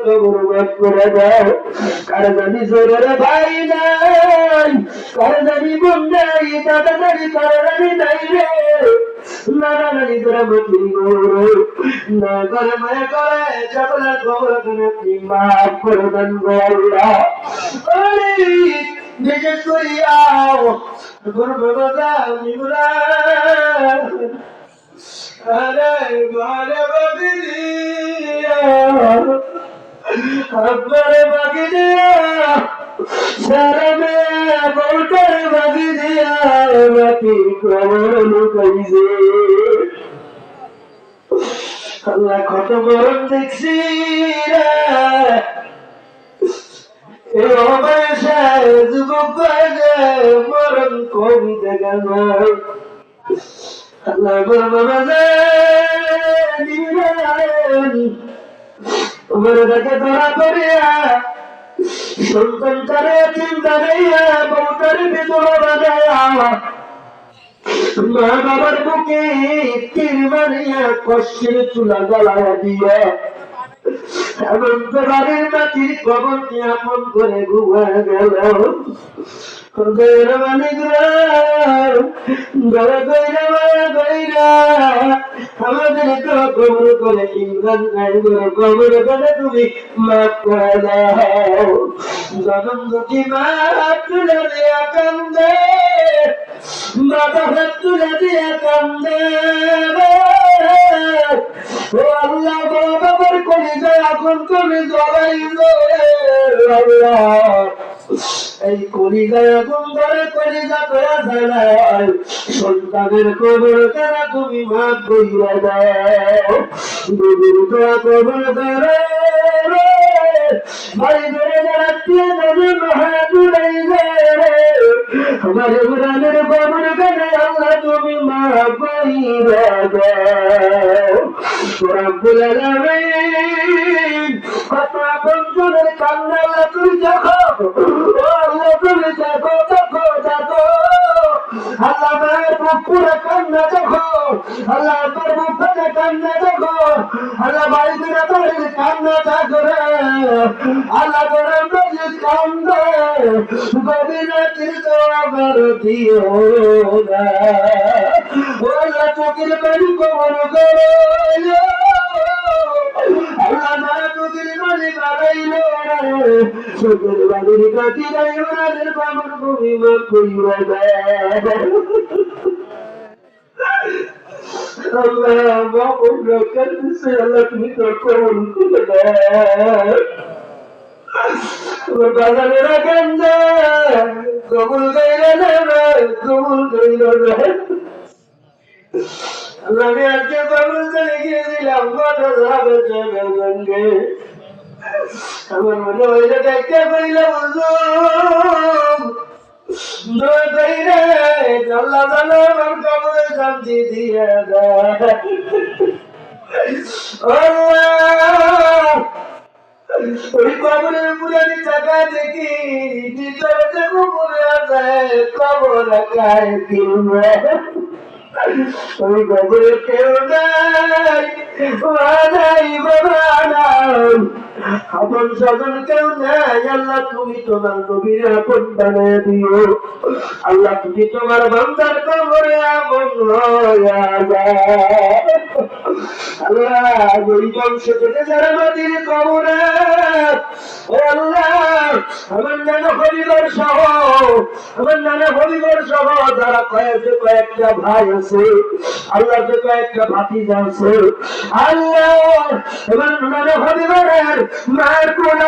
কবর করে দাও। কার জানি জোরের ভাই নাই, কার জানি বোন নাই, দাদা জানি কার জানি নাই রে, নানা নানি তোরা মতি গৌর না করে মায়া করে সকলের খবর তুমি মাফ করে দেন গো আল্লাহ। বিশেষ করিয়া গুরু বাবা নিগুলা আরে ঘরে বাগিয়া আপনারে বাগি দিয়া সারা মেয়ে বউটারে বাগি দিয়া বাকি খবর লুকাইছে। আল্লাহ কত মরণ দেখছি রে বয়সে যুবক বয়সে মরণ কবি দেখা যায়। আল্লাহ বাবা উমরটাকে ধরা করিয়া সন্তান করে চিন্তা নেইয়া বউটারে বিধবা বানায়া মা বাবার বুকে তীর মারিয়া কষ্টের চুলা জ্বালায়া দিয়া এমন তো বাড়ির মাটির কবরকে আপন করে ঘুমা গেল। আমাদের তো কবর করে ইমরান কবর করে তুমি মাফ করে দাও। জনম দুটি মা তুলে দিয়া কান্দে, মাথা হাত তুলে দিয়া কান্দে ও আল্লাহ বাবার কলিজা এখন তুমি জড়াইল আল্লাহ। এই কলিজায় আগুন ধরে কলিজা তোরা জ্বালায় সন্তানের কবর তারা তুমি মাফ করিয়া দাও। দুদিন তোরা কবর ধরে বাড়ি ধরে দাঁড়াচ্ছিয়ে যাবে মহাদুরাই আমার ইমরানের কবর কেন আল্লাহ তুমি মাফ করিয়া দাও। রব্বুল আলামিন কত বন্ধুদের কান্না আল্লাহ তুমি দেখো, আল্লাহ তুমি দেখো দেখো দেখো। আল্লাহ মায়ের বুক পুরো কান্না দেখো, আল্লাহ তোর বুক ফেলে কান্না দেখো, আল্লাহ বাড়ি দিনে বাড়ির কান্না দেখো রে আল্লাহ তোর মসজিদ কান্দে গভীরে তীর্থ আমার দিও না ও আল্লাহ চোখের বাড়ি কবর করো আল্লাহ যারা চোখের বাড়ি বাড়াইল চোখের বাড়ির কাটি নাই ওনাদের কবর ভূমি মাফ করিয়া দেয়। আল্লাহ বাবুর রক্ষা দিচ্ছে আল্লাহ তুমি তোর কবর খুলে দেয়। বাজারেরা কান্দে কবুল কইল না কবুল কইল না। আমি আজকে কবুল চলে গিয়েছিলাম কত যাবে সঙ্গে আমার মনে হইলে দেখতে পাইলাম আল্লাহ জানো আমার কবরে শান্তি দিয়ে দেয়। ওই কবরের পুরানি টাকা দেখি নিজের কবরে আছে কবর কায় কিনবে ওই কবরে কেউ নাই নাই বাবা নাই আপন স্বজন কেউ নাই। আল্লাহ তুমি তোমার নবীর আপন বানিয়ে দিও। আল্লাহ তুমি তোমার বান্দার কবরে আপন হইয়া যাও। আল্লাহ ওই বংশ থেকে যারা মাটির কবরে ও আল্লাহ আমার নানা হরিবর সহ আমার নানা হরিবর সহ যারা কয়েকটা ভাই আছে আল্লাহ যে কয়েকটা ভাতিজা আছে আল্লাহ এবার নানা হরিবরের মায়ের কোন